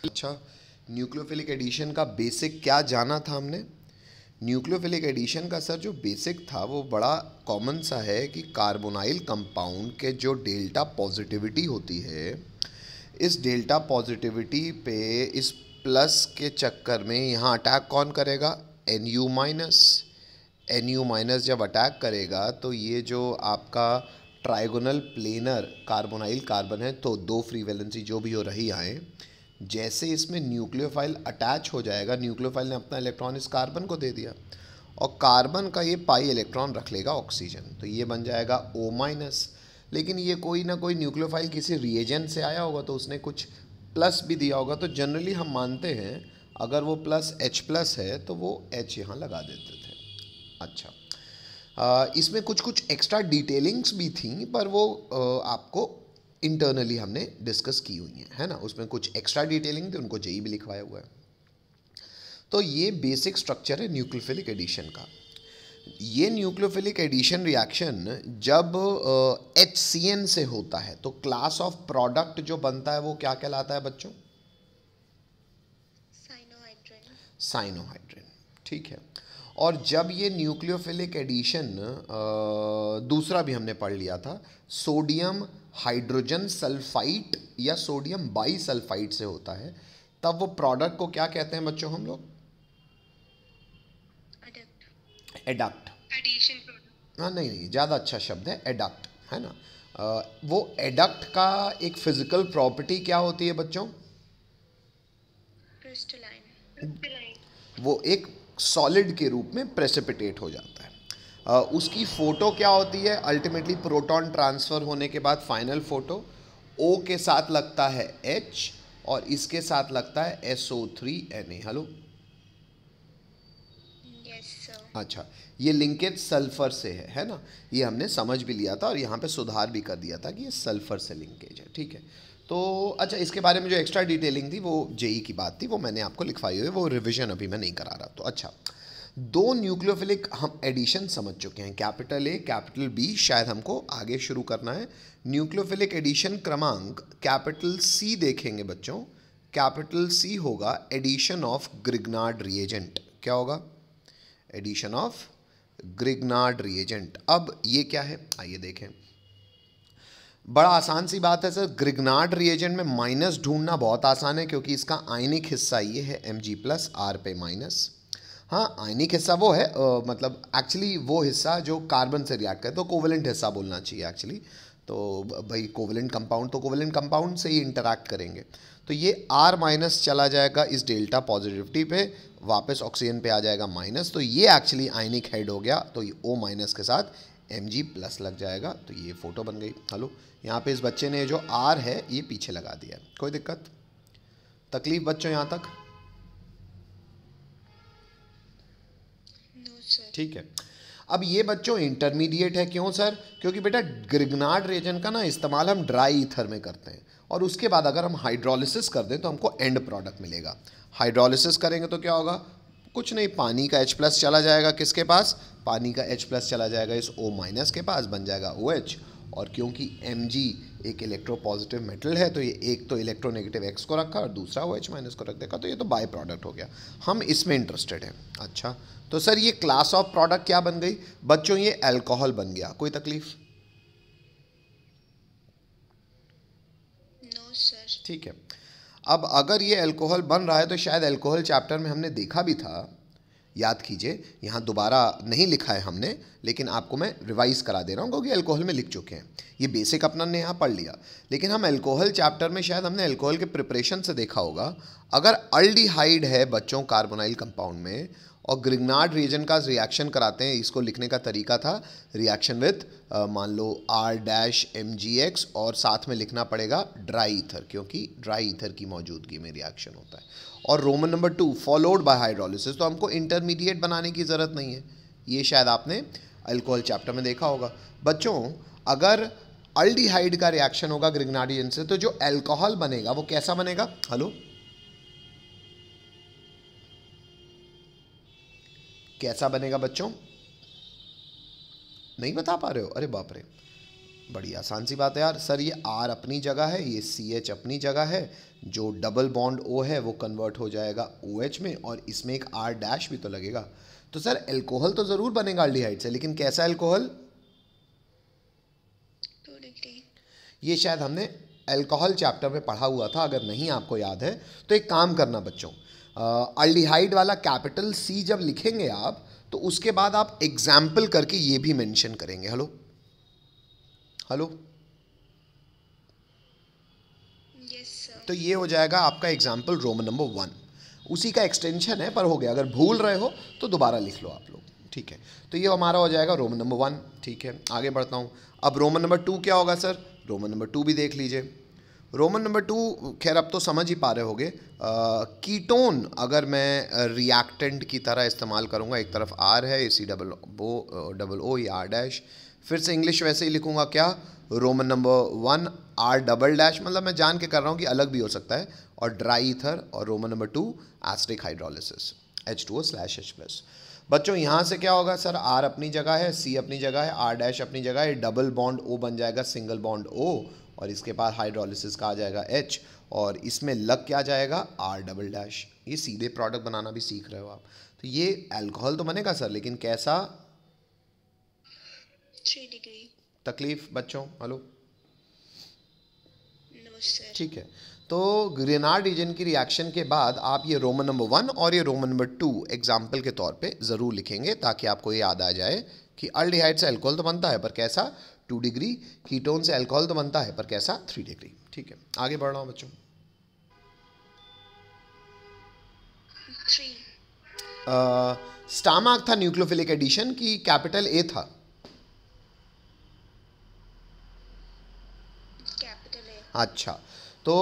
अच्छा, nucleophilic addition का basic क्या जाना था हमने? न्यूक्लियोफिलिक एडिशन का सर जो बेसिक था वो बड़ा कॉमन सा है कि कार्बोनाइल कंपाउंड के जो डेल्टा पॉजिटिविटी होती है, इस डेल्टा पॉजिटिविटी पे इस प्लस के चक्कर में यहाँ अटैक कौन करेगा? N minus. एन माइनस जब अटैक करेगा तो ये जो आपका ट्राइगोनल प्लेनर कार्बोनाइल कार्बन है, तो दो फ्री वैलेंसी जो भी हो रही आए, जैसे इसमें न्यूक्लियोफाइल अटैच हो जाएगा, न्यूक्लियोफाइल ने अपना इलेक्ट्रॉन इस कार्बन को दे दिया और कार्बन का ये पाई इलेक्ट्रॉन रख लेगा ऑक्सीजन, तो ये बन जाएगा O माइनस। लेकिन ये कोई ना कोई न्यूक्लियोफाइल किसी रिएजेंट से आया होगा तो उसने कुछ प्लस भी दिया होगा, तो जनरली हम मानते हैं अगर वो प्लस H प्लस है तो वो H यहाँ लगा देते थे। अच्छा, इसमें कुछ कुछ एक्स्ट्रा डिटेलिंग्स भी थी, पर वो आपको इंटरनली हमने डिस्कस की हुई है ना। उसमें कुछ एक्स्ट्रा डिटेलिंग थी, उनको जेई भी लिखवाया हुआ है। तो ये बेसिक स्ट्रक्चर है न्यूक्लियोफिलिक एडिशन का। ये न्यूक्लियोफिलिक एडिशन रिएक्शन जब HCN से होता है तो क्लास ऑफ प्रोडक्ट जो बनता है वो क्या कहलाता है बच्चों? साइनोहाइड्रिन। ठीक है। और जब ये न्यूक्लियोफिलिक एडिशन दूसरा भी हमने पढ़ लिया था, सोडियम हाइड्रोजन सल्फाइट या सोडियम बाई सल्फाइट से होता है, तब वो प्रोडक्ट को क्या कहते हैं बच्चों हम लोग? एडक्ट। Addition product. हाँ, नहीं नहीं, ज़्यादा अच्छा शब्द है एडक्ट, है ना। वो एडक्ट का एक फिजिकल प्रॉपर्टी क्या होती है बच्चों? वो एक सॉलिड के रूप में प्रेसिपिटेट हो जाता है। उसकी फ़ोटो क्या होती है? अल्टीमेटली प्रोटॉन ट्रांसफ़र होने के बाद फाइनल फ़ोटो O के साथ लगता है H और इसके साथ लगता है SO3Na। हेलो, अच्छा, ये लिंकेज सल्फर से है ना। ये हमने समझ भी लिया था और यहाँ पे सुधार भी कर दिया था कि ये सल्फर से लिंकेज है। ठीक है। तो अच्छा, इसके बारे में जो एक्स्ट्रा डिटेलिंग थी वो जेई की बात थी, वो मैंने आपको लिखवाई हुई है, वो रिवीजन अभी मैं नहीं करा रहा। तो अच्छा, दो न्यूक्लियोफिलिक हम एडिशन समझ चुके हैं, कैपिटल ए कैपिटल बी, शायद हमको आगे शुरू करना है। न्यूक्लियोफिलिक एडिशन क्रमांक कैपिटल सी देखेंगे बच्चों। कैपिटल सी होगा एडिशन ऑफ ग्रिग्नार्ड रिएजेंट। क्या होगा? Addition of Grignard reagent. अब ये क्या है आइए देखें। बड़ा आसान सी बात है सर, ग्रिग्नार्ड रिएजेंट में माइनस ढूंढना बहुत आसान है क्योंकि इसका आयनिक हिस्सा ये है Mg प्लस R पे माइनस। हाँ, आयनिक हिस्सा वो है मतलब एक्चुअली वो हिस्सा जो कार्बन से रिएक्ट करे, तो कोवेलेंट हिस्सा बोलना चाहिए एक्चुअली। तो भाई कोवेलेंट कंपाउंड तो कोवेलेंट कंपाउंड से ही इंटरैक्ट करेंगे, तो ये R माइनस चला जाएगा इस डेल्टा पॉजिटिविटी पे, वापस ऑक्सीजन पे आ जाएगा माइनस, तो ये एक्चुअली आयनिक हेड हो गया, तो ये O माइनस के साथ Mg प्लस लग जाएगा, तो ये फोटो बन गई। हेलो, यहाँ पे इस बच्चे ने जो R है ये पीछे लगा दिया है। कोई दिक्कत तकलीफ बच्चों यहाँ तक? ठीक है। अब ये बच्चों इंटरमीडिएट है, क्यों सर? क्योंकि बेटा ग्रिग्नार्ड रिएजेंट का ना इस्तेमाल हम ड्राई ईथर में करते हैं और उसके बाद अगर हम हाइड्रोलिसिस कर दें तो हमको एंड प्रोडक्ट मिलेगा। हाइड्रोलिसिस करेंगे तो क्या होगा? कुछ नहीं, पानी का H प्लस चला जाएगा किसके पास? पानी का H प्लस चला जाएगा इस O माइनस के पास, बन जाएगा OH। और क्योंकि Mg एक इलेक्ट्रोपॉजिटिव मेटल है तो ये एक तो इलेक्ट्रोनेगेटिव X को रखा और दूसरा OH माइनस को रख देगा, तो ये तो बाय प्रोडक्ट हो गया, हम इसमें इंटरेस्टेड हैं। अच्छा, तो सर ये क्लास ऑफ प्रोडक्ट क्या बन गई बच्चों? ये अल्कोहल बन गया। कोई तकलीफ? No sir. ठीक है। अब अगर ये अल्कोहल बन रहा है तो शायद अल्कोहल चैप्टर में हमने देखा भी था, याद कीजिए, यहाँ दोबारा नहीं लिखा है हमने, लेकिन आपको मैं रिवाइज करा दे रहा हूँ क्योंकि अल्कोहल में लिख चुके हैं, ये बेसिक अपना ने यहाँ पढ़ लिया। लेकिन हम अल्कोहल चैप्टर में शायद हमने अल्कोहल के प्रिपरेशन से देखा होगा, अगर अल्डिहाइड है बच्चों कार्बोनाइल कंपाउंड में और ग्रिग्नार्ड रिएजेंट का रिएक्शन कराते हैं, इसको लिखने का तरीका था रिएक्शन विथ मान लो R-MgX और साथ में लिखना पड़ेगा ड्राई ईथर, क्योंकि ड्राई ईथर की मौजूदगी में रिएक्शन होता है, और Roman number 2 followed by hydrolysis. तो हमको इंटरमीडिएट बनाने की ज़रूरत नहीं है, ये शायद आपने अल्कोहल चैप्टर में देखा होगा। बच्चों अगर अल्डिहाइड का रिएक्शन होगा ग्रिग्नार्ड रिएजेंट से तो जो अल्कोहल बनेगा वो कैसा बनेगा? हेलो, कैसा बनेगा बच्चों? नहीं बता पा रहे हो? अरे बाप रे, बड़ी आसान सी बात है यार सर, ये R अपनी जगह है, ये CH अपनी जगह है, जो डबल बॉन्ड O है वो कन्वर्ट हो जाएगा OH में, और इसमें एक R डैश भी तो लगेगा। तो सर एल्कोहल तो ज़रूर बनेगा अल्डिहाइड से, लेकिन कैसा एल्कोहल? 2 डिग्री। ये शायद हमने एल्कोहल चैप्टर में पढ़ा हुआ था, अगर नहीं आपको याद है तो एक काम करना बच्चों, अल्डिहाइड वाला कैपिटल C जब लिखेंगे आप, तो उसके बाद आप एग्जाम्पल करके ये भी मेंशन करेंगे। Hello hello, yes sir. तो ये हो जाएगा आपका एग्जाम्पल रोमन नंबर 1, उसी का एक्सटेंशन है पर हो गया। अगर भूल रहे हो तो दोबारा लिख लो आप लोग, ठीक है। तो ये हमारा हो जाएगा रोमन नंबर 1, ठीक है। आगे बढ़ता हूँ। अब रोमन नंबर 2 क्या होगा सर? रोमन नंबर 2 भी देख लीजिए। रोमन नंबर 2 खैर अब तो समझ ही पा रहे होगे, कीटोन अगर मैं रिएक्टेंट की तरह इस्तेमाल करूँगा, एक तरफ R है, इसी डबल ओ या R डैश, फिर से इंग्लिश वैसे ही लिखूँगा क्या? Roman number 1 R double dash, मतलब मैं जान के कर रहा हूँ कि अलग भी हो सकता है, और ड्राई ईथर, और Roman number 2 acetic hydrolysis H2O/H+। बच्चों यहाँ से क्या होगा सर? R अपनी जगह है, C अपनी जगह है, R डैश अपनी जगह है, डबल बॉन्ड O बन जाएगा सिंगल बॉन्ड O, और इसके बाद हाइड्रोलिसिस का आ जाएगा H, और इसमें लग क्या जाएगा? R double dash. ये सीधे प्रोडक्ट बनाना भी सीख रहे हो आप। तो ये अल्कोहल तो बनेगा सर, लेकिन कैसा? 3 डिग्री। तकलीफ बच्चों? Hello, no sir. ठीक है। तो ग्रेनाड रीजन की रिएक्शन के बाद आप ये रोमन नंबर 1 और ये रोमन नंबर 2 एग्जाम्पल के तौर पे ज़रूर लिखेंगे, ताकि आपको ये याद आ जाए कि अल्डिहाइड से अल्कोहल तो बनता है पर कैसा? 2 डिग्री। कीटोन से अल्कोहल तो बनता है पर कैसा? 3 डिग्री। ठीक है, आगे बढ़ रहा हूँ बच्चों। 3। स्टामार्क था न्यूक्लियोफिलिक एडिशन की कैपिटल A था? Capital A. अच्छा, तो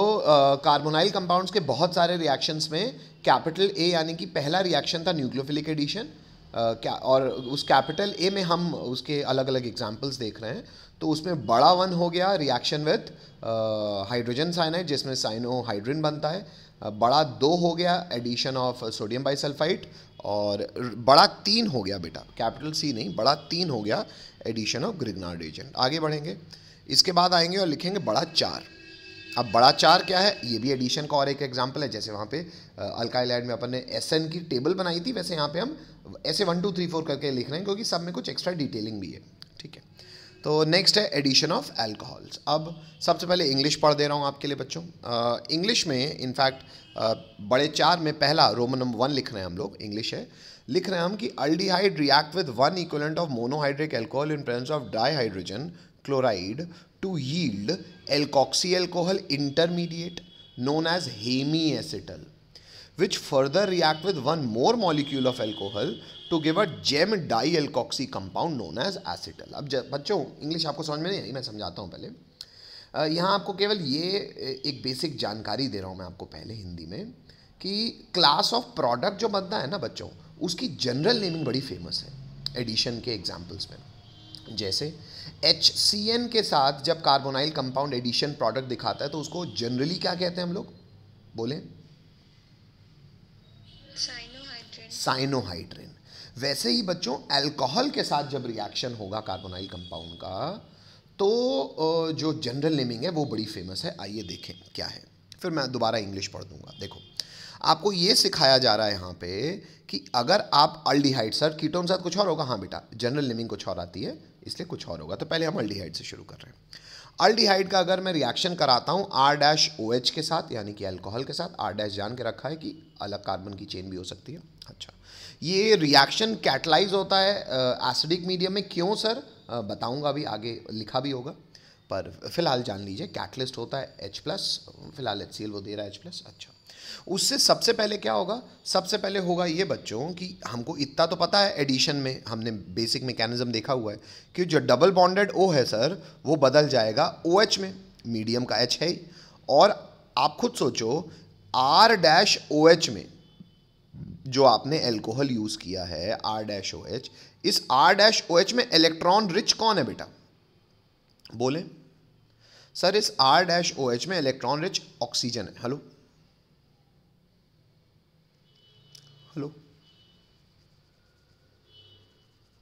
कार्बोनाइल कंपाउंड्स के बहुत सारे रिएक्शंस में कैपिटल A यानी कि पहला रिएक्शन था न्यूक्लियोफिलिक एडिशन। क्या, और उस कैपिटल A में हम उसके अलग अलग एग्जांपल्स देख रहे हैं। तो उसमें बड़ा 1 हो गया रिएक्शन विथ हाइड्रोजन साइनाइड, जिसमें साइनोहाइड्रिन बनता है। बड़ा 2 हो गया एडिशन ऑफ सोडियम बाइसल्फाइड, और बड़ा 3 हो गया बेटा, कैपिटल C नहीं, बड़ा 3 हो गया एडिशन ऑफ ग्रिग्नार्ड एजेंट। आगे बढ़ेंगे, इसके बाद आएंगे और लिखेंगे बड़ा 4। अब बड़ा 4 क्या है? ये भी एडिशन का और एक एग्जाम्पल है। जैसे वहाँ पे अल्काइलाइड में अपन ने SN की टेबल बनाई थी, वैसे यहाँ पे हम ऐसे 1 2 3 4 करके लिख रहे हैं, क्योंकि सब में कुछ एक्स्ट्रा डिटेलिंग भी है, ठीक है। तो नेक्स्ट है एडिशन ऑफ अल्कोहल्स। अब सबसे पहले इंग्लिश पढ़ दे रहा हूँ आपके लिए बच्चों। इंग्लिश में इनफैक्ट बड़े 4 में पहला रोमन नंबर 1 लिख रहे हैं हम लोग, इंग्लिश है, लिख रहे हैं हम कि aldehyde react with 1 equivalent of monohydric alcohol in presence of di hydrogen chloride to yield alkoxy alcohol intermediate known as hemiacetal, which further react with one more molecule of alcohol to give a gem dialkoxy compound known as acetal। अब बच्चों English आपको समझ में नहीं आई, मैं समझाता हूँ पहले। यहाँ आपको केवल ये एक बेसिक जानकारी दे रहा हूँ मैं आपको पहले हिंदी में, कि क्लास ऑफ प्रोडक्ट जो बनता है ना बच्चों, उसकी जनरल नेमिंग बड़ी फेमस है एडिशन के एग्जाम्पल्स में। जैसे HCN के साथ जब कार्बोनाइल कंपाउंड एडिशन प्रोडक्ट दिखाता है तो उसको जनरली क्या कहते हैं हम लोग? बोले? साइनोहाइड्रिन। साइनोहाइड्रिन। वैसे ही बच्चों अल्कोहल के साथ जब रिएक्शन होगा कार्बोनाइल कंपाउंड का, तो जो जनरल नेमिंग है वो बड़ी फेमस है। आइए देखें क्या है, फिर मैं दोबारा इंग्लिश पढ़ दूंगा। देखो, आपको ये सिखाया जा रहा है यहाँ पे कि अगर आप अल्डिहाइड, सर कीटोन साथ कुछ और होगा, हाँ बेटा जनरल नेमिंग कुछ और आती है इसलिए कुछ और होगा। तो पहले हम अल्डिहाइड से शुरू कर रहे हैं। अल्डिहाइड का अगर मैं रिएक्शन कराता हूँ R-OH के साथ, यानी कि अल्कोहल के साथ, R- जान के रखा है कि अलग कार्बन की चेन भी हो सकती है। अच्छा, ये रिएक्शन कैटलाइज होता है एसिडिक मीडियम में। क्यों सर? बताऊंगा अभी, आगे लिखा भी होगा, पर फिलहाल जान लीजिए कैटलिस्ट होता है H+, फिलहाल HCl वो दे रहा है H+। अच्छा, उससे सबसे पहले क्या होगा? सबसे पहले होगा ये बच्चों कि हमको इतना तो पता है, एडिशन में हमने बेसिक मैकेनिज्म देखा हुआ है कि जो डबल बॉन्डेड O है सर, वो बदल जाएगा OH में, मीडियम का H है ही। और आप खुद सोचो R-OH में जो आपने अल्कोहल यूज़ किया है R-OH, इस R-OH में इलेक्ट्रॉन रिच कौन है बेटा? बोले सर, इस R-OH में इलेक्ट्रॉन रिच ऑक्सीजन है। हेलो हेलो,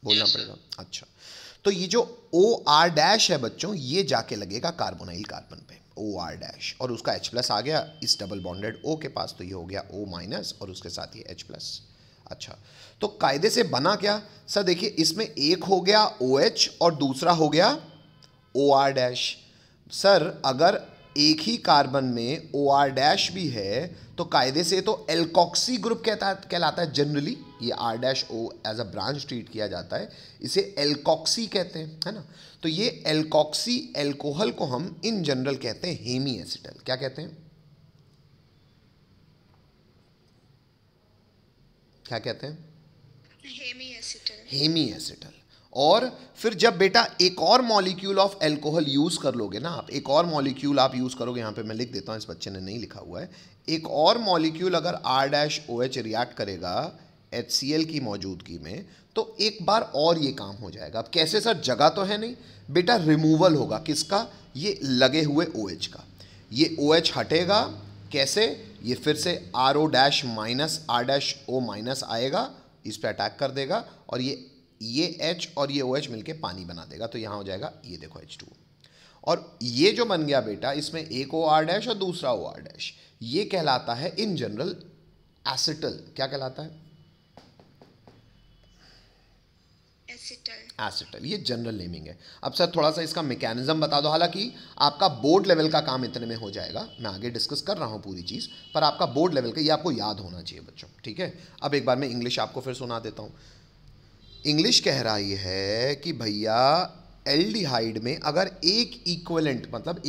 बोलना पड़ेगा। अच्छा, तो ये जो OR डैश है बच्चों, ये जाके लगेगा कार्बोनाइल कार्बन पे, OR डैश, और उसका H प्लस आ गया इस डबल बॉन्डेड O के पास, तो ये हो गया O माइनस और उसके साथ ये H प्लस। अच्छा, तो कायदे से बना क्या सर, देखिए इसमें एक हो गया OH और दूसरा हो गया OR डैश। सर अगर एक ही कार्बन में OR डैश भी है तो कायदे से तो एल्कोक्सी ग्रुप कहलाता है जनरली, ये R dash O as a branch treat किया जाता है, इसे एल्कोक्सी कहते हैं, है ना। तो ये एल्कोक्सी एल्कोहल को हम इन जनरल कहते हैं हेमी एसिटल। क्या कहते हैं, क्या कहते हैं? Hemiacetal. Hemiacetal. और फिर जब बेटा एक और मॉलिक्यूल ऑफ एल्कोहल यूज कर लोगे ना आप, एक और मॉलिक्यूल आप यूज करोगे, यहां पे मैं लिख देता हूं, इस बच्चे ने नहीं लिखा हुआ है, एक और मॉलिक्यूल अगर R-OH रिएक्ट करेगा HCl की मौजूदगी में, तो एक बार और ये काम हो जाएगा। अब कैसे सर, जगह तो है नहीं बेटा, रिमूवल होगा किसका, ये लगे हुए OH का, ये OH हटेगा, कैसे, ये फिर से RO dash minus R-O minus आएगा, इस पे अटैक कर देगा, और ये H और ये OH मिलके पानी बना देगा, तो यहाँ हो जाएगा ये देखो H2। और ये जो बन गया बेटा, इसमें एक OR डैश और दूसरा OR डैश, ये कहलाता है इन जनरल एसिटल। क्या कहलाता है? एसिटल। ये जनरल नेमिंग है। अब सर थोड़ा सा इसका मैकेनिज्म बता दो, हालांकि आपका बोर्ड लेवल का काम इतने में हो जाएगा, मैं आगे डिस्कस कर रहा हूँ पूरी चीज़, पर आपका बोर्ड लेवल का ये आपको याद होना चाहिए बच्चों, ठीक है। अब एक बार मैं इंग्लिश आपको फिर सुना देता हूँ। इंग्लिश कह रहा ये है कि भैया एल्डिहाइड में अगर एक इक्विवेलेंट मतलब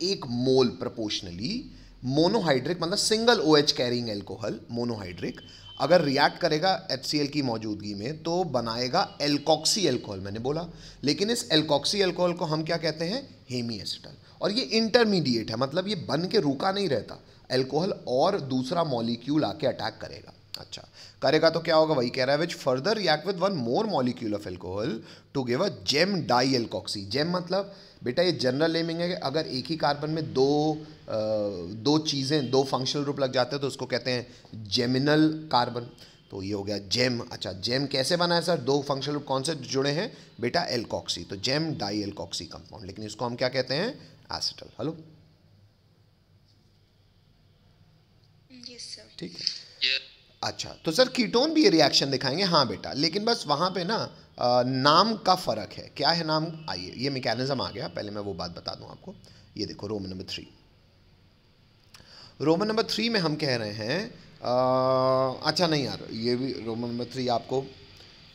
एक मोल प्रोपोर्शनली मोनोहाइड्रिक मतलब single OH carrying alcohol monohydric अगर रिएक्ट करेगा HCl की मौजूदगी में, तो बनाएगा एल्कोक्सी एल्कोहल, मैंने बोला। लेकिन इस एल्कोक्सी एल्कोहल को हम क्या कहते हैं? Hemiacetal. और ये इंटरमीडिएट है, मतलब ये बन के रुका नहीं रहता, एल्कोहल और दूसरा मॉलिक्यूल आके अटैक करेगा। अच्छा, करेगा तो क्या होगा, वही कह रहा है, which further react with one more molecule of alcohol to give a gem dialkoxy. Gem मतलब बेटा ये जनरल नेमिंग है कि अगर एक ही कार्बन में दो चीज़ें, दो फंक्शनल ग्रुप लग जाते हैं तो उसको कहते हैं जेमिनल कार्बन। तो ये हो गया जेम। अच्छा, जेम कैसे बना है सर? दो फंक्शनल ग्रुप कौन से जुड़े हैं बेटा? एल्कोक्सी। तो जेम डाई एल्कोक्सी कंपाउंड, लेकिन इसको हम क्या कहते हैं? एसिटल। हेलो, ठीक है। अच्छा, तो सर कीटोन भी ये रिएक्शन दिखाएंगे, हाँ बेटा, लेकिन बस वहाँ पे ना नाम का फ़र्क है। क्या है नाम? आइए, ये मैकेनिज्म आ गया, पहले मैं वो बात बता दूँ आपको। ये देखो रोमन नंबर 3, रोमन नंबर 3 में हम कह रहे हैं अच्छा नहीं यार, ये भी रोमन नंबर 3 आपको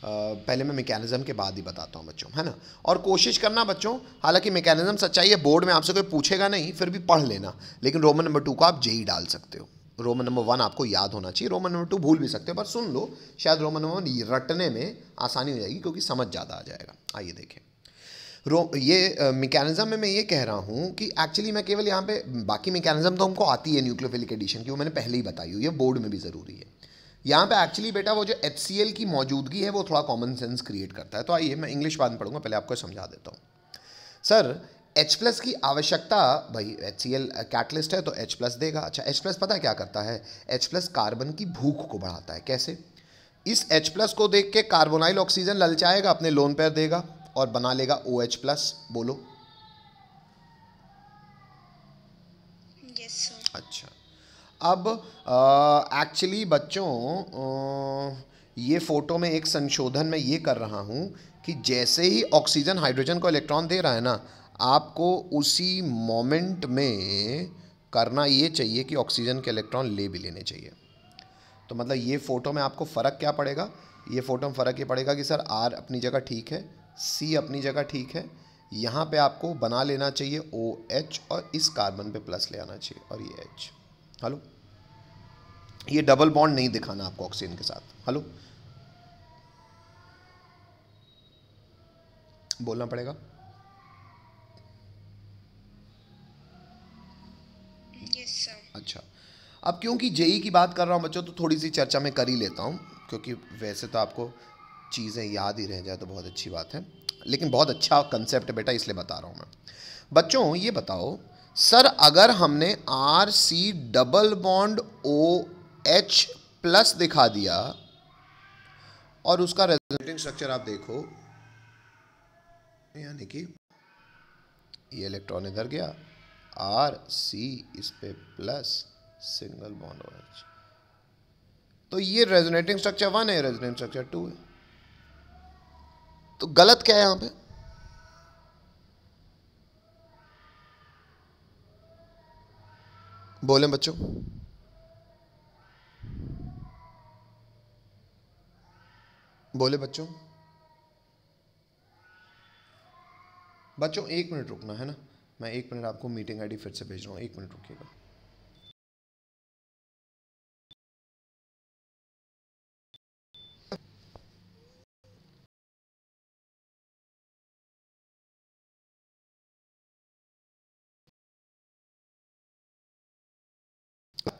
पहले मैं मैकेनिज्म के बाद ही बताता हूँ बच्चों, है ना। और कोशिश करना बच्चों, हालांकि मैकेनिज्म सच्चाई है, बोर्ड में आपसे कोई पूछेगा नहीं, फिर भी पढ़ लेना, लेकिन रोमन नंबर 2 को आप जेई डाल सकते हो। रोमन नंबर 1 आपको याद होना चाहिए, रोमन नंबर 2 भूल भी सकते हो, पर सुन लो, शायद रोमन नंबर 1 रटने में आसानी हो जाएगी, क्योंकि समझ ज़्यादा आ जाएगा। आइए देखें, ये मैकेनिज्म में मैं ये कह रहा हूँ कि एक्चुअली मैं केवल यहाँ पे, बाकी मैकेनिज्म तो हमको आती है न्यूक्लियोफिलिक एडिशन की, वो मैंने पहले ही बताई हुई है, बोर्ड में भी ज़रूरी है। यहाँ पे एक्चुअली बेटा वो जो HCl की मौजूदगी है वो थोड़ा कॉमन सेंस क्रिएट करता है। तो आइए मैं इंग्लिश बाद में पढ़ूंगा, पहले आपको समझा देता हूँ। सर H+ की आवश्यकता, भाई HCl कैटलिस्ट है तो H+ देगा। अच्छा, H+ पता है क्या करता है? H+ कार्बन की भूख को बढ़ाता है। कैसे? इस H+ को देख के कार्बोनाइल ऑक्सीजन ललचाएगा, अपने लोन पेयर देगा और बना लेगा OH+। बोलो। Yes sir. अच्छा, अब एक्चुअली बच्चों ये फ़ोटो में एक संशोधन मैं ये कर रहा हूँ कि जैसे ही ऑक्सीजन हाइड्रोजन को इलेक्ट्रॉन दे रहा है ना, आपको उसी मोमेंट में करना ये चाहिए कि ऑक्सीजन के इलेक्ट्रॉन ले भी लेने चाहिए। तो मतलब ये फ़ोटो में आपको फ़र्क क्या पड़ेगा? ये फ़ोटो में फ़र्क ये पड़ेगा कि सर R अपनी जगह ठीक है, C अपनी जगह ठीक है, यहाँ पे आपको बना लेना चाहिए OH और इस कार्बन पे प्लस ले आना चाहिए और ये H। हेलो, ये डबल बॉन्ड नहीं दिखाना आपको ऑक्सीजन के साथ। हेलो, बोलना पड़ेगा। Yes sir. अच्छा, अब क्योंकि जेई की बात कर रहा हूँ बच्चों, तो थोड़ी सी चर्चा मैं कर ही लेता हूँ, क्योंकि वैसे तो आपको चीज़ें याद ही रह जाए तो बहुत अच्छी बात है, लेकिन बहुत अच्छा कंसेप्ट है बेटा, इसलिए बता रहा हूँ मैं। बच्चों ये बताओ सर, अगर हमने RC डबल बॉन्ड OH+ दिखा दिया और उसका रेजोनेटिंग स्ट्रक्चर आप देखो, यानी कि ये इलेक्ट्रॉन इधर गया, आर सी इस पे प्लस सिंगल बॉन्ड OH। तो ये रेजोनेटिंग स्ट्रक्चर 1 है, रेजोनेटिंग स्ट्रक्चर 2 है। तो गलत क्या है यहां पे? बोले बच्चों, बोले बच्चों, बच्चों 1 मिनट रुकना है ना, मैं 1 मिनट आपको मीटिंग आईडी फिर से भेज रहा हूँ, 1 मिनट रुकिएगा।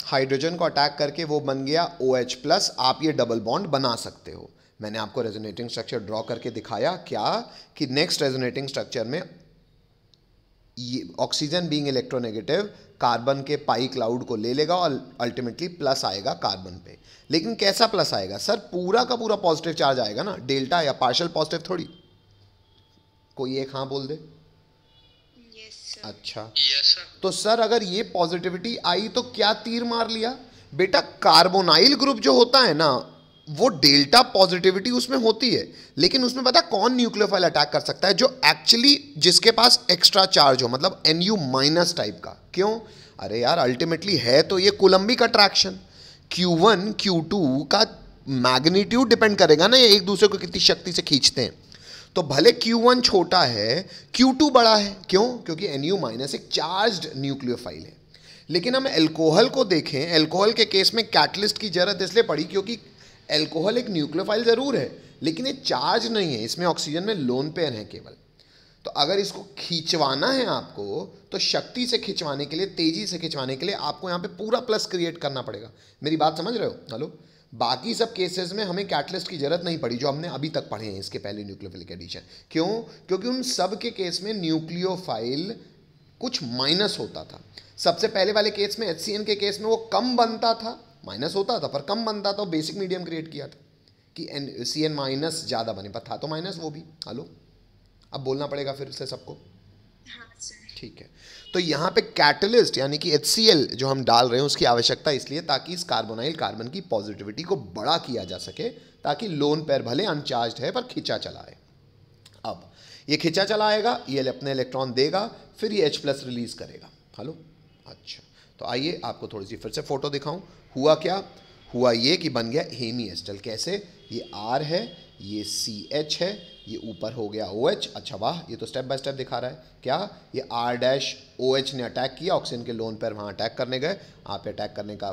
हाइड्रोजन को अटैक करके वो बन गया OH+, आप ये डबल बॉन्ड बना सकते हो। मैंने आपको रेजोनेटिंग स्ट्रक्चर ड्रॉ करके दिखाया क्या, कि नेक्स्ट रेजोनेटिंग स्ट्रक्चर में ये ऑक्सीजन बीइंग इलेक्ट्रोनेगेटिव कार्बन के पाई क्लाउड को ले लेगा और अल्टीमेटली प्लस आएगा कार्बन पे। लेकिन कैसा प्लस आएगा सर? पूरा का पूरा पॉजिटिव चार्ज आएगा ना, डेल्टा या पार्शियल पॉजिटिव थोड़ी। कोई एक हाँ बोल दे। अच्छा तो सर अगर ये पॉजिटिविटी आई तो क्या तीर मार लिया बेटा? कार्बोनाइल ग्रुप जो होता है ना, वो डेल्टा पॉजिटिविटी उसमें होती है, लेकिन उसमें पता कौन न्यूक्लियोफाइल अटैक कर सकता है? जो एक्चुअली जिसके पास एक्स्ट्रा चार्ज हो, मतलब Nu- टाइप का। क्यों? अरे यार अल्टीमेटली है तो ये कूलम्बिक अट्रैक्शन। Q1 Q2 का मैग्नीट्यूड डिपेंड करेगा ना, ये एक दूसरे को कितनी शक्ति से खींचते हैं। तो भले Q1 छोटा है, Q2 बड़ा है। क्यों? क्योंकि Nu- एक चार्ज्ड न्यूक्लियोफाइल है। लेकिन हम एल्कोहल को देखें, एल्कोहल के केस में कैटलिस्ट की जरूरत इसलिए पड़ी क्योंकि एल्कोहल एक न्यूक्लियोफाइल जरूर है, लेकिन ये चार्ज नहीं है, इसमें ऑक्सीजन में लोन पेयर है केवल। तो अगर इसको खींचवाना है आपको, तो शक्ति से खिंचवाने के लिए, तेजी से खिंचवाने के लिए आपको यहाँ पे पूरा प्लस क्रिएट करना पड़ेगा। मेरी बात समझ रहे हो? हेलो, बाकी सब केसेस में हमें कैटलिस्ट की जरूरत नहीं पड़ी जो हमने अभी तक पढ़े हैं इसके पहले न्यूक्लियोफिलिक एडिशन। क्यों? क्योंकि उन सब के केस में न्यूक्लियोफाइल कुछ माइनस होता था। सबसे पहले वाले केस में HCN के केस में वो कम बनता था, माइनस होता था पर कम बनता था, बेसिक मीडियम क्रिएट किया था कि CN- ज़्यादा बने, पर था तो माइनस वो भी। हेलो, अब बोलना पड़ेगा फिर से सबको। ठीक है, तो यहाँ पे कैटलिस्ट यानी कि HCl जो हम डाल रहे हैं उसकी आवश्यकता इसलिए ताकि इस कार्बोनाइल कार्बन की पॉजिटिविटी को बड़ा किया जा सके, ताकि लोन पेयर भले अनचार्ज्ड है पर खिंचा चला है। अब ये खिंचा चला आएगा, ये अपने इलेक्ट्रॉन देगा, फिर ये H+ रिलीज करेगा। हेलो, अच्छा तो आइए आपको थोड़ी सी फिर से फोटो दिखाऊं। हुआ क्या? हुआ ये कि बन गया हेमी एस्टल। कैसे? ये R है, ये CH है, ये ऊपर हो गया OH। अच्छा वाह, ये तो स्टेप बाय स्टेप दिखा रहा है। क्या? ये R-OH ने अटैक किया, ऑक्सीजन के लोन पर वहाँ अटैक करने गए। आप अटैक करने का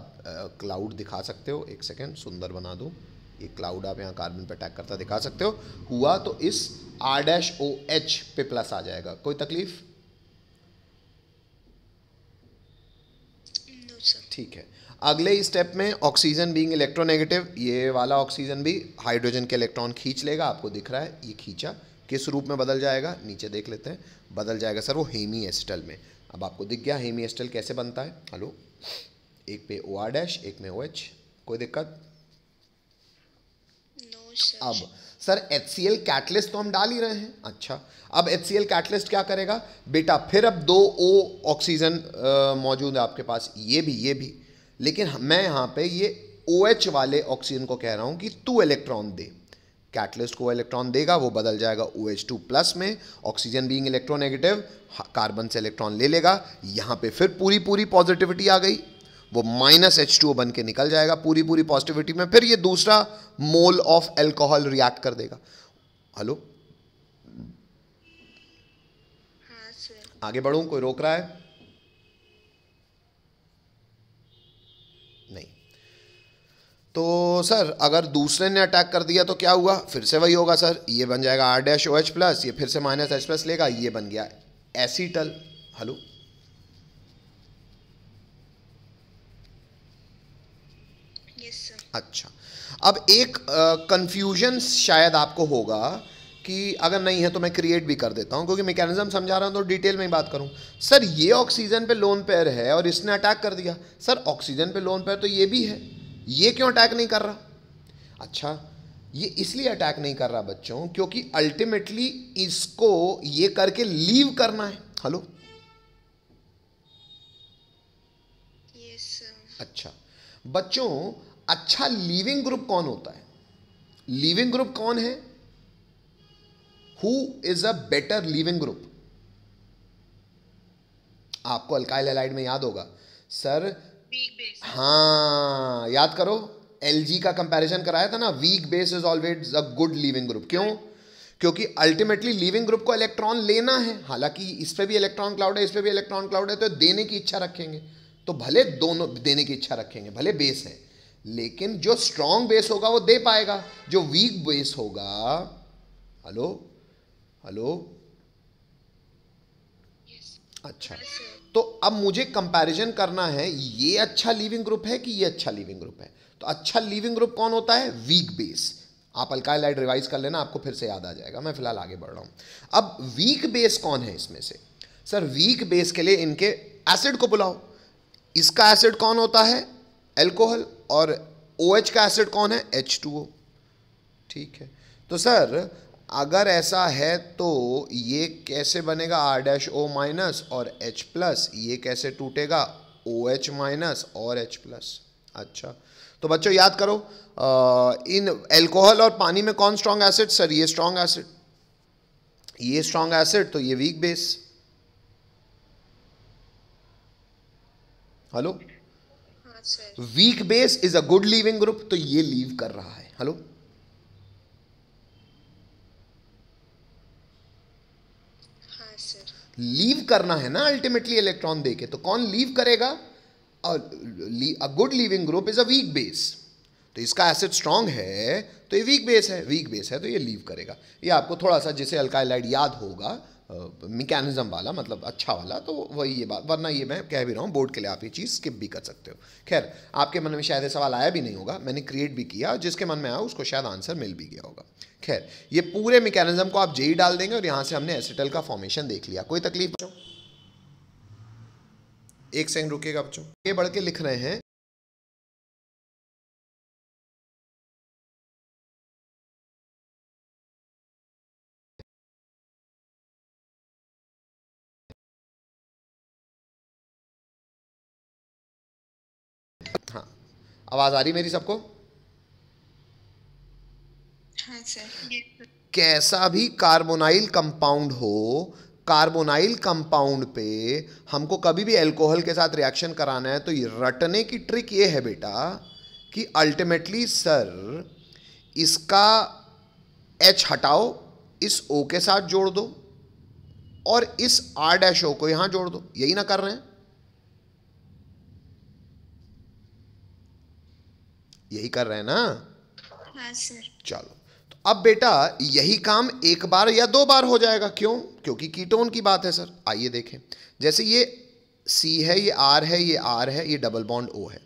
क्लाउड दिखा सकते हो, एक सेकेंड सुंदर बना दूँ। ये क्लाउड आप यहाँ कार्बन पर अटैक करता दिखा सकते हो। हुआ तो इस R-OH पे प्लस आ जाएगा। कोई तकलीफ? ठीक है, अगले स्टेप में ऑक्सीजन बीइंग इलेक्ट्रोनेगेटिव, ये वाला ऑक्सीजन भी हाइड्रोजन के इलेक्ट्रॉन खींच लेगा। आपको दिख रहा है ये खींचा, किस रूप में बदल जाएगा? नीचे देख लेते हैं। बदल जाएगा सर वो हेमी एस्टल में। अब आपको दिख गया हेमी एस्टल कैसे बनता है। हेलो, एक पे OR-, एक में OH। कोई दिक्कत? अब सर HCl कैटलिस्ट तो हम डाल ही रहे हैं। अच्छा, अब HCl कैटलिस्ट क्या करेगा बेटा? फिर अब 2 O ऑक्सीजन मौजूद है आपके पास, ये भी, लेकिन मैं यहाँ पे ये OH वाले ऑक्सीजन को कह रहा हूँ कि तू इलेक्ट्रॉन दे। कैटलिस्ट को इलेक्ट्रॉन देगा, वो बदल जाएगा OH2+ में। ऑक्सीजन बीइंग इलेक्ट्रोनेगेटिव कार्बन से इलेक्ट्रॉन ले लेगा, यहाँ पे फिर पूरी पॉजिटिविटी आ गई, वो -H2O बन के निकल जाएगा पूरी पॉजिटिविटी में। फिर ये दूसरा मोल ऑफ एल्कोहल रिएक्ट कर देगा। हेलो, आगे बढ़ूं? कोई रोक रहा है? नहीं। तो सर अगर दूसरे ने अटैक कर दिया तो क्या हुआ? फिर से वही होगा सर, ये बन जाएगा R-OH+, ये फिर से -H+ लेगा, ये बन गया एसीटल। हेलो, अच्छा, अब एक कंफ्यूजन शायद आपको होगा कि अगर नहीं है तो मैं क्रिएट भी कर देता हूं, क्योंकि मैकेनिज्म समझा रहा हूं तो डिटेल में ही बात करूं। सर ये ऑक्सीजन पे लोन पेयर है और इसने अटैक कर दिया। सर ऑक्सीजन पे लोन पेयर तो ये भी है, ये क्यों अटैक नहीं कर रहा? अच्छा, ये इसलिए अटैक नहीं कर रहा बच्चों क्योंकि अल्टीमेटली इसको ये करके लीव करना है। Hello, Yes, sir. अच्छा बच्चों, अच्छा लीविंग ग्रुप कौन होता है? लीविंग ग्रुप कौन है? Who is a better leaving group? आपको अल्काइल हैलाइड में याद होगा सर। Weak base. हाँ, याद करो, एलजी का कंपैरिजन कराया था ना, weak base is always a good leaving group. क्यों? क्योंकि अल्टीमेटली लीविंग ग्रुप को इलेक्ट्रॉन लेना है। हालांकि इस पे भी इलेक्ट्रॉन क्लाउड है, इस पे भी इलेक्ट्रॉन क्लाउड है, तो देने की इच्छा रखेंगे, तो भले दोनों देने की इच्छा रखेंगे, भले बेस है, लेकिन जो स्ट्रॉन्ग बेस होगा वो दे पाएगा, जो वीक बेस होगा। Hello hello, Yes. अच्छा, Yes, sir. तो अब मुझे कंपैरिजन करना है, ये अच्छा लीविंग ग्रुप है कि ये अच्छा लीविंग ग्रुप है। तो अच्छा लीविंग ग्रुप कौन होता है? Weak base. आप अल्काइल हैलाइड रिवाइज कर लेना, आपको फिर से याद आ जाएगा। मैं फिलहाल आगे बढ़ रहा हूं। अब वीक बेस कौन है इसमें से? सर वीक बेस के लिए इनके एसिड को बुलाओ। इसका एसिड कौन होता है? एल्कोहल। और OH का एसिड कौन है? H2O। ठीक है, तो सर अगर ऐसा है तो ये कैसे बनेगा? R-O माइनस और H प्लस। ये कैसे टूटेगा? OH माइनस और H प्लस। अच्छा, तो बच्चों याद करो, इन एल्कोहल और पानी में कौन स्ट्रॉन्ग एसिड? सर ये स्ट्रॉन्ग एसिड, ये स्ट्रॉन्ग एसिड, तो ये वीक बेस। हेलो, हाँ sir. Weak base is a good leaving group, तो ये लीव कर रहा है। हेलो, हाँ सर। लीव करना है ना अल्टीमेटली इलेक्ट्रॉन देके, तो कौन लीव करेगा? A good leaving group is a weak base. तो इसका एसिड स्ट्रांग है तो ये वीक बेस है, वीक बेस है तो ये लीव करेगा। ये आपको थोड़ा सा जिसे अल्काइल हैलाइड याद होगा, मैकेनिज्म वाला, मतलब अच्छा वाला, तो वही ये बात। वरना ये मैं कह भी रहा हूँ, बोर्ड के लिए आप ये चीज़ स्किप भी कर सकते हो। खैर, आपके मन में शायद ये सवाल आया भी नहीं होगा, मैंने क्रिएट भी किया, जिसके मन में आया उसको शायद आंसर मिल भी गया होगा। खैर, ये पूरे मैकेनिज्म को आप जेई डाल देंगे और यहाँ से हमने एसिटल का फॉर्मेशन देख लिया। कोई तकलीफ बच्चों? एक सेकंड रुकिएगा बच्चों, ये बढ़ के लिख रहे हैं। हाँ, आवाज आ रही मेरी सबको? हाँ सर। कैसा भी कार्बोनाइल कंपाउंड हो, कार्बोनाइल कंपाउंड पे हमको कभी भी अल्कोहल के साथ रिएक्शन कराना है, तो ये रटने की ट्रिक ये है बेटा कि अल्टीमेटली सर इसका H हटाओ, इस O के साथ जोड़ दो और इस R-O को यहां जोड़ दो। यही ना कर रहे हैं? यही कर रहे हैं ना? हाँ सर। चलो, तो अब बेटा यही काम एक बार या दो बार हो जाएगा। क्यों? क्योंकि कीटोन की बात है सर। आइए देखें, जैसे ये C है, ये R है, ये R है, ये डबल बॉन्ड O है।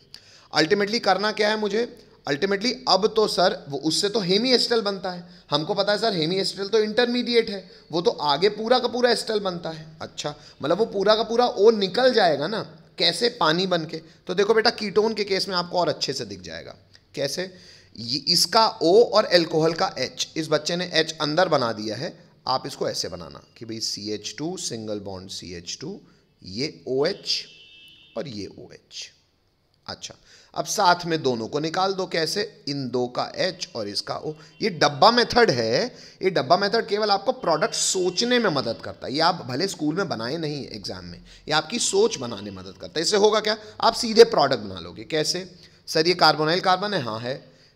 अल्टीमेटली करना क्या है मुझे? अल्टीमेटली अब तो सर वो उससे तो हेमी एसिटल बनता है। हमको पता है सर हेमी एसिटल तो इंटरमीडिएट है, वो तो आगे पूरा का पूरा एसिटल बनता है। अच्छा, मतलब वो पूरा का पूरा O निकल जाएगा ना, कैसे? पानी बन के। तो देखो बेटा, कीटोन के केस में आपको और अच्छे से दिख जाएगा। कैसे? ये इसका O और अल्कोहल का H, इस बच्चे ने H अंदर बना दिया है। आप इसको ऐसे बनाना कि भाई CH2 सिंगल बॉन्ड CH2, ये OH और ये OH। अच्छा, अब साथ में दोनों को निकाल दो। कैसे? इन दो का H और इसका O। ये डब्बा मेथड है। ये डब्बा मेथड केवल आपको प्रोडक्ट सोचने में मदद करता है। ये आप भले स्कूल में बनाए नहीं एग्जाम में, ये आपकी सोच बनाने में मदद करता है। इससे होगा क्या? आप सीधे प्रोडक्ट बना लोगे। कैसे? सर ये कार्बोनाइल कार्बन है, हाँ है,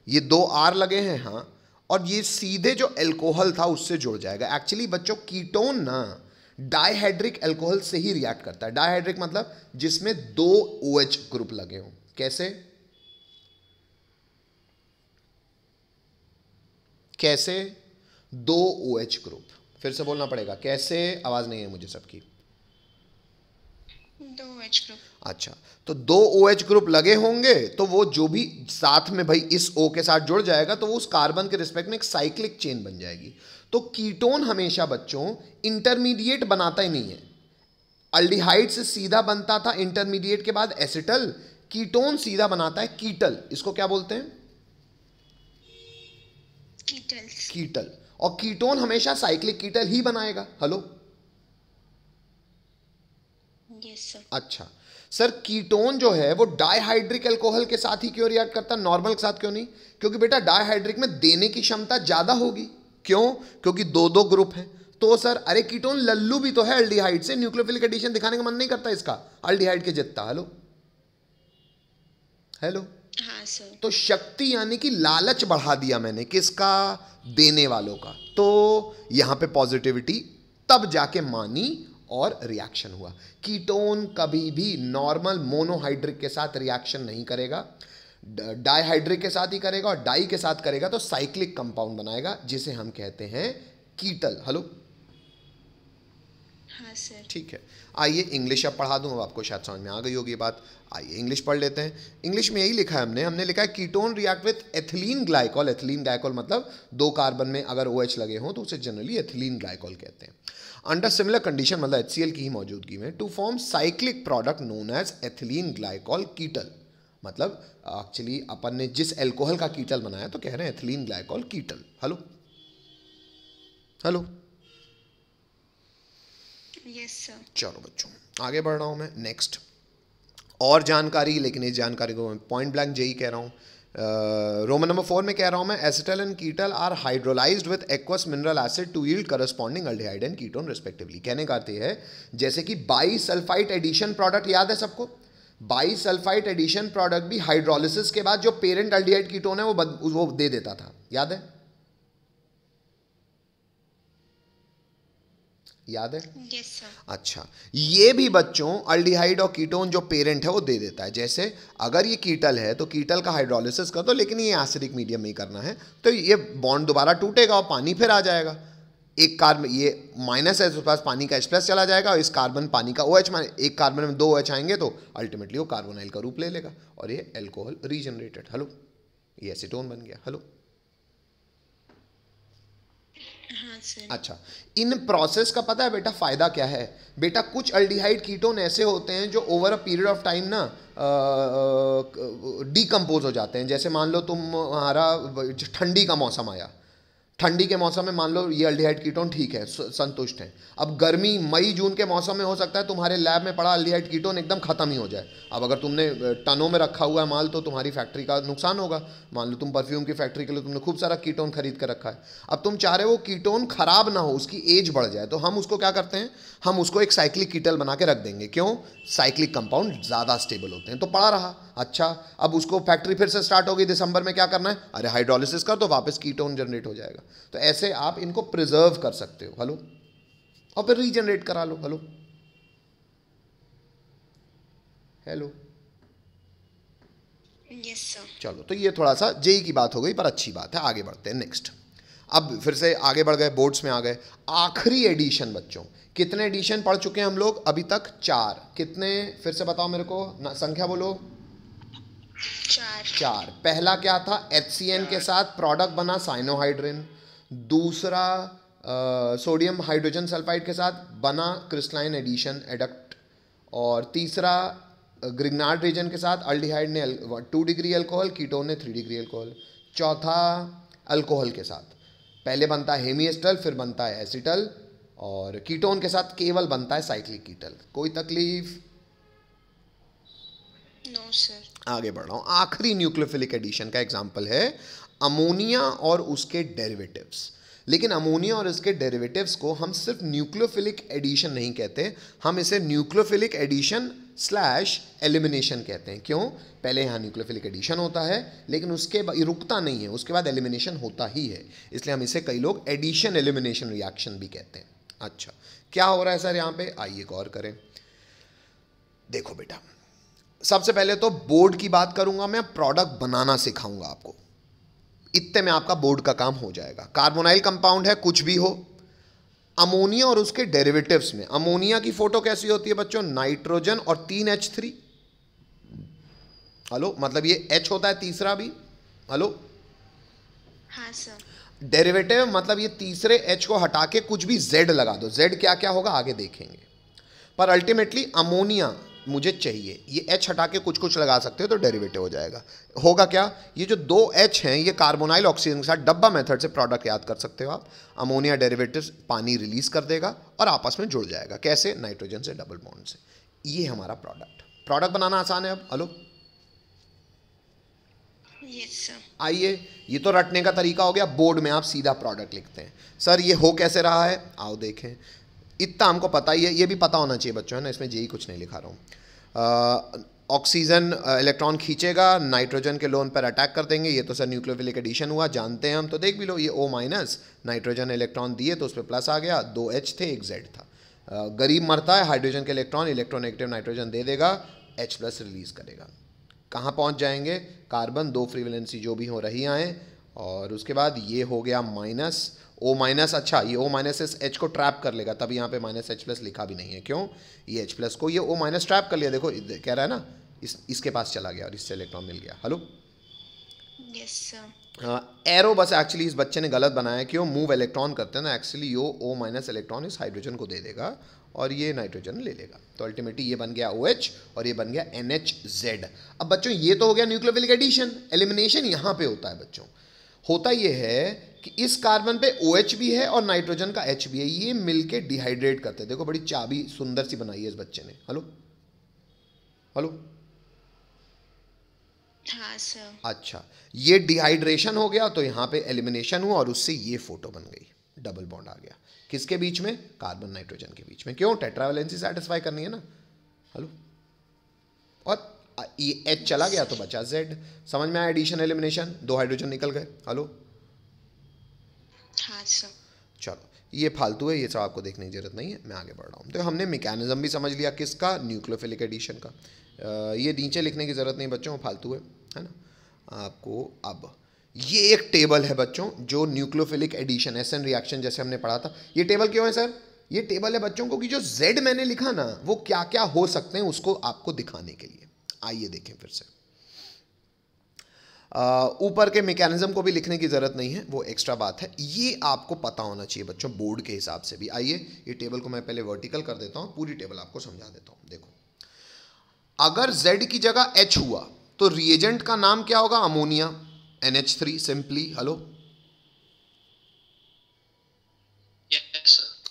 ये दो R लगे हैं, हाँ, और ये सीधे जो अल्कोहल था उससे जुड़ जाएगा। एक्चुअली बच्चों कीटोन ना डायहाइड्रिक अल्कोहल से ही रिएक्ट करता है। डायहाइड्रिक मतलब जिसमें दो OH ग्रुप लगे हों। कैसे? कैसे? दो OH ग्रुप। फिर से बोलना पड़ेगा, कैसे? आवाज नहीं है मुझे सबकी। दो OH ग्रुप। अच्छा, तो दो OH ग्रुप लगे होंगे तो वो जो भी साथ में भाई इस O के साथ जुड़ जाएगा तो वो उस कार्बन के रिस्पेक्ट में एक साइक्लिक चेन बन जाएगी। तो कीटोन हमेशा बच्चों इंटरमीडिएट बनाता ही नहीं है। अल्डिहाइड से सीधा बनता था इंटरमीडिएट के बाद एसिटल, कीटोन सीधा बनाता है कीटल। इसको क्या बोलते हैं? कीटल्स। कीटल। और कीटोन हमेशा साइक्लिक कीटल ही बनाएगा। हेलो। Yes sir. अच्छा सर, कीटोन जो है वो डाइहाइड्रिक अल्कोहल के साथ ही क्यों रिएक्ट करता है, नॉर्मल के साथ क्यों नहीं? क्योंकि बेटा डाइहाइड्रिक में देने की क्षमता ज्यादा होगी। क्यों? क्योंकि दो दो ग्रुप हैं। तो सर अरे कीटोन लल्लू भी तो है अल्डिहाइड से, न्यूक्लियोफिलिक एडिशन दिखाने का मन नहीं करता इसका अल्डिहाइड के जितना। Hello hello. हाँ सर। तो शक्ति यानी कि लालच बढ़ा दिया मैंने, किसका? देने वालों का। तो यहां पे पॉजिटिविटी तब जाके मानी और रिएक्शन हुआ। कीटोन कभी भी नॉर्मल मोनोहाइड्रिक के साथ रिएक्शन नहीं करेगा, डाइहाइड्रिक के साथ ही करेगा, और डाई के साथ करेगा तो साइक्लिक कंपाउंड बनाएगा जिसे हम कहते हैं कीटल। हेलो। हाँ सर। ठीक है, आइए इंग्लिश अब पढ़ा दूं, अब आपको शायद समझ में आ गई होगी बात। आइए इंग्लिश पढ़ लेते हैं। इंग्लिश में यही लिखा है हमने लिखा है ketone react with ethylene glycol. Ethylene glycol मतलब दो कार्बन में अगर OH लगे हों तो उसे जनरली एथिलीन ग्लाइकॉल कहते हैं। अंडर सिमिलर कंडीशन मतलब HCl की ही मौजूदगी में to form cyclic product known as ethylene glycol ketal. मतलब एक्चुअली अपन ने जिस एल्कोहल का कीटल बनाया तो कह रहे हैं ethylene glycol ketal. Hello hello. Yes sir. चलो बच्चों आगे बढ़ रहा हूं मैं। नेक्स्ट और जानकारी, लेकिन इस जानकारी को मैं पॉइंट ब्लैंक जेई कह रहा हूं। रोमन नंबर 4 में कह रहा हूं मैं, acetal and ketal are hydrolysed with aqueous mineral acid to yield corresponding aldehyde and ketone respectively. कहने का अर्थ है जैसे कि बाईसल्फाइड एडिशन प्रोडक्ट याद है सबको? बाईसल्फाइड एडिशन प्रोडक्ट भी हाइड्रोलिसिस के बाद जो पेरेंट अल्डिहाइड कीटोन है वो दे देता था, याद है? याद है? Yes sir. अच्छा, ये भी बच्चों अल्डिहाइड और कीटोन जो पेरेंट है वो दे देता है। जैसे अगर ये कीटल है तो कीटल का हाइड्रोलिसिस कर दो, लेकिन ये एसिडिक मीडियम में ही करना है तो ये बॉन्ड दोबारा टूटेगा और पानी फिर आ जाएगा। एक कार्बन ये माइनस है तो पास पानी का H+ चला जाएगा और इस कार्बन पानी का OH, एक कार्बन में 2 OH आएंगे तो अल्टीमेटली वो कार्बोनाइल का रूप ले लेगा और ये एल्कोहल रीजनरेटेड। हेलो, ये एसीटोन बन गया। हेलो। हाँ सर। अच्छा, इन प्रोसेस का पता है बेटा फायदा क्या है? बेटा कुछ अल्डिहाइड कीटोन ऐसे होते हैं जो over a period of time ना डीकम्पोज हो जाते हैं। जैसे मान लो तुम्हारा ठंडी का मौसम आया, ठंडी के मौसम में मान लो ये अल्डिहाइड कीटोन ठीक है, संतुष्ट हैं। अब गर्मी मई जून के मौसम में हो सकता है तुम्हारे लैब में पड़ा अल्डिहाइड कीटोन एकदम खत्म ही हो जाए। अब अगर तुमने टनों में रखा हुआ है माल तो तुम्हारी फैक्ट्री का नुकसान होगा। मान लो तुम परफ्यूम की फैक्ट्री के लिए तुमने खूब सारा कीटोन खरीद कर रखा है, अब तुम चाह रहे हो कीटोन खराब ना हो, उसकी एज बढ़ जाए, तो हम उसको क्या करते हैं, हम उसको एक साइक्लिक कीटल बना के रख देंगे। क्यों? साइक्लिक कंपाउंड ज़्यादा स्टेबल होते हैं। तो पड़ा रहा। अच्छा, अब उसको फैक्ट्री फिर से स्टार्ट होगी दिसंबर में, क्या करना है? अरे हाइड्रोलिसिस कर, तो वापस कीटोन जनरेट हो जाएगा। तो ऐसे आप इनको प्रिजर्व कर सकते हो। हेलो। और फिर रीजनरेट करा लो। Hello hello. Yes sir. चलो, तो ये थोड़ा सा जेई की बात हो गई पर अच्छी बात है। आगे बढ़ते हैं नेक्स्ट। अब फिर से आगे बढ़ गए, बोर्ड्स में आ गए। आखिरी एडिशन बच्चों, कितने एडिशन पढ़ चुके हैं हम लोग अभी तक? 4। कितने फिर से बताओ मेरे को, संख्या बोलो। 4। पहला क्या था? HCN के साथ प्रोडक्ट बना साइनोहाइड्रिन। दूसरा सोडियम हाइड्रोजन सल्फाइड के साथ बना क्रिस्टलाइन एडिशन एडक्ट। और तीसरा ग्रिग्नार्ड रीजन के साथ अल्डिहाइड ने 2 डिग्री अल्कोहल, कीटोन ने 3 डिग्री अल्कोहल। चौथा अल्कोहल के साथ पहले बनता है हेमीएस्टल, फिर बनता है एसिटल, और कीटोन के साथ केवल बनता है साइक्लिक कीटल। कोई तकलीफ? No sir. आगे बढ़ रहा हूं। आखिरी न्यूक्लियोफिलिक एडिशन का एग्जांपल है अमोनिया और उसके डेरिवेटिव्स। लेकिन अमोनिया और इसके डेरिवेटिव्स को हम सिर्फ न्यूक्लियोफिलिक एडिशन नहीं कहते, हम इसे न्यूक्लियोफिलिक एडिशन / एलिमिनेशन कहते हैं। क्यों? पहले यहाँ न्यूक्लियोफिलिक एडिशन होता है लेकिन उसके बाद रुकता नहीं है, उसके बाद एलिमिनेशन होता ही है, इसलिए हम इसे कई लोग एडिशन एलिमिनेशन रिएक्शन भी कहते हैं। अच्छा, क्या हो रहा है सर यहाँ पे? आइए गौर करें। देखो बेटा, सबसे पहले तो बोर्ड की बात करूंगा मैं, प्रोडक्ट बनाना सिखाऊंगा आपको, इतने में आपका बोर्ड का काम हो जाएगा। कार्बोनाइल कंपाउंड है, कुछ भी हो। अमोनिया और उसके डेरिवेटिव्स में अमोनिया की फोटो कैसी होती है बच्चों? नाइट्रोजन और 3 H3। हेलो, मतलब ये H होता है तीसरा भी। हेलो। हाँ सर। डेरिवेटिव मतलब ये तीसरे H को हटा के कुछ भी Z लगा दो। Z क्या क्या होगा आगे देखेंगे, पर अल्टीमेटली अमोनिया मुझे चाहिए, ये H हटा के कुछ कुछ लगा सकते हो तो डेरिवेटिव हो जाएगा। होगा क्या, ये जो दो H हैं ये कार्बोनाइल ऑक्सीजन के साथ डब्बा मेथड से प्रोडक्ट याद कर सकते हो आप। अमोनिया डेरिवेटिव पानी रिलीज कर देगा और आपस में जुड़ जाएगा। कैसे, नाइट्रोजन से डबल बॉन्ड से। ये हमारा प्रोडक्ट बनाना आसान है। अब हेलो, यस सर। आइए, ये तो रटने का तरीका हो गया, बोर्ड में आप सीधा प्रोडक्ट लिखते हैं। सर ये हो कैसे रहा है, आओ देखें। इतना हमको पता ही है, ये भी पता होना चाहिए बच्चों, है ना, इसमें यही कुछ नहीं लिखा रहा हूँ। ऑक्सीजन इलेक्ट्रॉन खींचेगा, नाइट्रोजन के लोन पर अटैक कर देंगे, ये तो सर न्यूक्लियोफिलिक एडिशन हुआ, जानते हैं हम, तो देख भी लो, ये O माइनस, नाइट्रोजन इलेक्ट्रॉन दिए तो उस पर प्लस आ गया, 2 H थे, 1 Z था। गरीब मरता है, हाइड्रोजन के इलेक्ट्रोनेगेटिव नाइट्रोजन दे देगा, H प्लस रिलीज करेगा। कहाँ पहुँच जाएंगे, कार्बन 2 फ्री वैलेंसी जो भी हो रही आए, और उसके बाद ये हो गया माइनस O माइनस। अच्छा, ये O माइनस इस H को ट्रैप कर लेगा, तभी यहाँ पे माइनस H प्लस लिखा भी नहीं है। क्यों, ये H प्लस को ये O माइनस ट्रैप कर लिया, देखो कह रहा है ना, इसके पास चला गया और इससे इलेक्ट्रॉन मिल गया। Hello, yes sir. एरो बस एक्चुअली इस बच्चे ने गलत बनाया। क्यों, मूव इलेक्ट्रॉन करते हैं ना, एक्चुअली यो O माइनस इलेक्ट्रॉन इस हाइड्रोजन को दे देगा और ये नाइट्रोजन ले लेगा, तो अल्टीमेटली ये बन गया OH और ये बन गया NHZ। अब बच्चों ये तो हो गया न्यूक्लियोफिलिक एडिशन। एलिमिनेशन यहाँ पे होता है बच्चों, होता ये है कि इस कार्बन पे OH भी है और नाइट्रोजन का H भी है, ये मिलके डिहाइड्रेट करते हैं। देखो बड़ी चाबी सुंदर सी बनाई है इस बच्चे ने। हेलो हेलो, हाँ सर। अच्छा, ये डिहाइड्रेशन हो गया तो यहाँ पे एलिमिनेशन हुआ और उससे ये फोटो बन गई, डबल बॉन्ड आ गया किसके बीच में, कार्बन नाइट्रोजन के बीच में। क्यों, टेट्रावैलेंसी सेटिस्फाई करनी है ना। हेलो, और ये H चला गया तो बचा Z। समझ में आया एडिशन एलिमिनेशन, 2 हाइड्रोजन निकल गए। हेलो, हाँ सर। चलो ये फालतू है, ये सब आपको देखने की जरूरत नहीं है, मैं आगे बढ़ रहा हूँ। तो हमने मैकेनिज्म भी समझ लिया किसका, न्यूक्लियोफिलिक एडिशन का। ये नीचे लिखने की ज़रूरत नहीं बच्चों, फालतू है ना आपको। अब ये एक टेबल है बच्चों जो न्यूक्लियोफिलिक एडिशन एसएन रिएक्शन जैसे हमने पढ़ा था। ये टेबल क्यों है सर, ये टेबल है बच्चों को कि जो Z मैंने लिखा ना वो क्या क्या हो सकते हैं उसको आपको दिखाने के लिए। आइए देखें फिर से, ऊपर के मैकेनिज्म को भी लिखने की ज़रूरत नहीं है, वो एक्स्ट्रा बात है, ये आपको पता होना चाहिए बच्चों बोर्ड के हिसाब से भी। आइए ये टेबल को मैं पहले वर्टिकल कर देता हूँ, पूरी टेबल आपको समझा देता हूँ। देखो, अगर Z की जगह H हुआ तो रिएजेंट का नाम क्या होगा, अमोनिया, NH3 सिंपली। हेलो,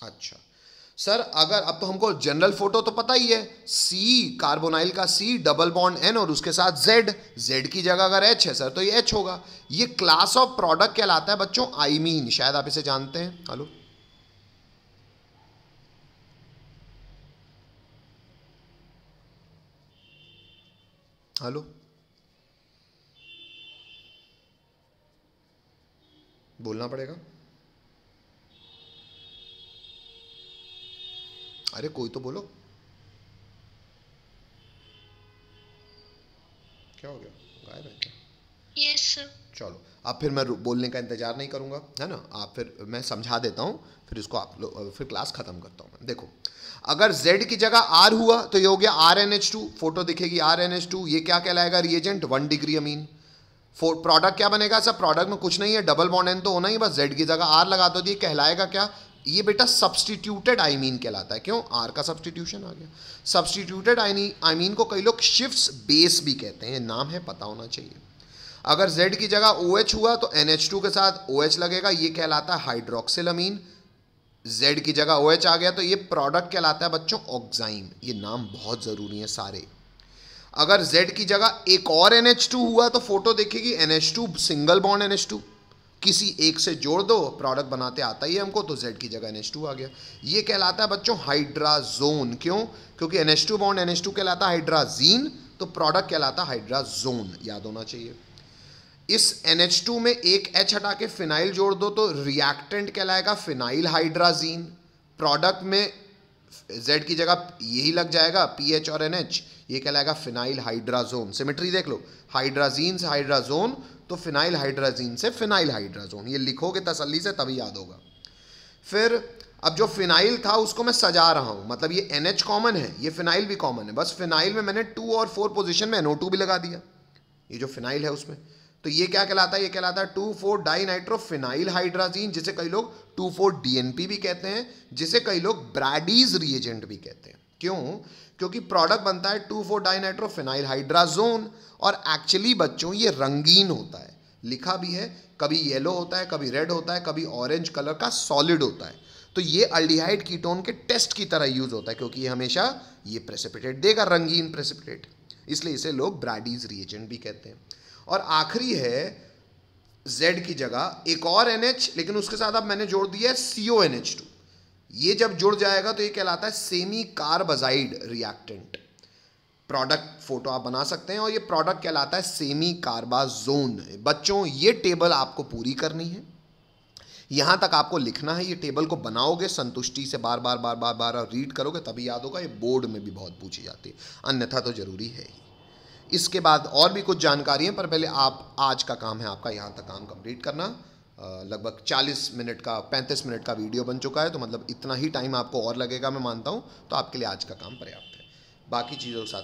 अच्छा सर, अगर अब तो हमको जनरल फोटो तो पता ही है, C कार्बोनाइल का C डबल बॉन्ड N और उसके साथ Z की जगह अगर H है सर तो ये H होगा। ये क्लास ऑफ प्रोडक्ट कहलाता है बच्चों आइमीन, शायद आप इसे जानते हैं। हेलो, हेलो, बोलना पड़ेगा, अरे कोई तो बोलो, क्या हो गया, गायब है क्या? Yes sir. चलो अब फिर मैं बोलने का इंतजार नहीं करूंगा, है ना, आप फिर मैं समझा देता हूँ, फिर इसको आप लोग फिर क्लास खत्म करता हूँ मैं। देखो, अगर Z की जगह R हुआ तो ये हो गया RNH2, फोटो दिखेगी RNH2, ये क्या कहलाएगा, रिएजेंट 1 डिग्री अमीन। प्रोडक्ट क्या बनेगा सर, प्रोडक्ट में कुछ नहीं है, डबल बॉन्ड N तो होना ही, बस Z की जगह R लगा दो, ये कहलाएगा क्या, ये बेटा सब्सटीट्यूटेड आइमीन कहलाता है। क्यों, R का सब्सटीट्यूशन आ गया। सब्सटीट्यूटेड आइमीन को कई लोग शिफ्ट्स बेस भी कहते हैं, नाम है पता होना चाहिए। अगर Z की जगह OH हुआ तो NH2 के साथ OH लगेगा, ये कहलाता है हाइड्रोक्सिल अमीन। Z की जगह OH आ गया तो ये प्रोडक्ट कहलाता है बच्चों ऑक्साइम। ये नाम बहुत ज़रूरी है सारे। अगर Z की जगह एक और NH2 हुआ तो फोटो देखेगी NH2 सिंगल बॉन्ड NH2, किसी एक से जोड़ दो, प्रोडक्ट बनाते आता ही है हमको, तो Z की जगह NH2 आ गया। ये कहलाता है बच्चों हाइड्राजोन। क्यों, क्योंकि NH2 बॉन्ड NH2 कहलाता है हाइड्राजीन, तो प्रोडक्ट कहलाता है हाइड्राजोन, याद होना चाहिए। इस NH2 में एक H हटा के फिनाइल जोड़ दो तो रिएक्टेंट कहलाएगा फिनाइल हाइड्राजीन। प्रोडक्ट में Z की जगह यही लग जाएगा PH और NH, ये कहलाएगा फिनाइल हाइड्राजोन। सिमेट्री देख लो, हाइड्राजीन से हाइड्राजोन तो फिनाइल हाइड्राजीन से फिनाइल हाइड्राजोन, ये लिखोगे तसल्ली से तभी याद होगा। फिर अब जो फिनाइल था उसको मैं सजा रहा हूं, मतलब ये NH कॉमन है, ये फिनाइल भी कॉमन है, बस फिनाइल में मैंने 2 और 4 पोजीशन में NO2 भी लगा दिया, ये जो फिनाइल है उसमें। तो ये क्या कहलाता है, ये कहलाता है 2,4 डाइनाइट्रोफिनाइल हाइड्राजीन, जिसे कई लोग 2,4 DNP भी कहते हैं, जिसे कई लोग ब्रैडीज रिएजेंट भी कहते हैं। क्यों? क्योंकि प्रोडक्ट बनता है 2,4-डाइनाइट्रोफिनाइल हाइड्राजोन, और एक्चुअली बच्चों ये रंगीन होता है, लिखा भी है, कभी येलो होता है, कभी रेड होता है, कभी ऑरेंज कलर का सॉलिड होता है। तो ये अल्डिहाइड कीटोन के टेस्ट की तरह यूज होता है, क्योंकि ये हमेशा ये प्रेसिपिटेट देगा, रंगीन प्रेसिपिटेट, इसलिए इसे लोग ब्रैडीज रिएजेंट भी कहते हैं। और आखिरी है Z की जगह एक और NH, लेकिन उसके साथ अब मैंने जोड़ दिया है CONH2। ये जब जुड़ जाएगा तो ये कहलाता है semi carbazide reactant. Product photo आप बना सकते हैं, और ये प्रोडक्ट कहलाता है सेमी कार्बाजोन। बच्चों ये टेबल आपको पूरी करनी है, यहां तक आपको लिखना है। ये टेबल को बनाओगे संतुष्टि से, बार बार बार बार बार रीड करोगे तभी याद होगा। ये बोर्ड में भी बहुत पूछी जाती है, अन्यथा तो जरूरी है ही। इसके बाद और भी कुछ जानकारी है, पर पहले आप आज का काम है आपका यहाँ तक काम कंप्लीट करना। लगभग 40 मिनट का 35 मिनट का वीडियो बन चुका है, तो मतलब इतना ही टाइम आपको और लगेगा मैं मानता हूँ, तो आपके लिए आज का काम पर्याप्त है। बाकी चीज़ों के साथ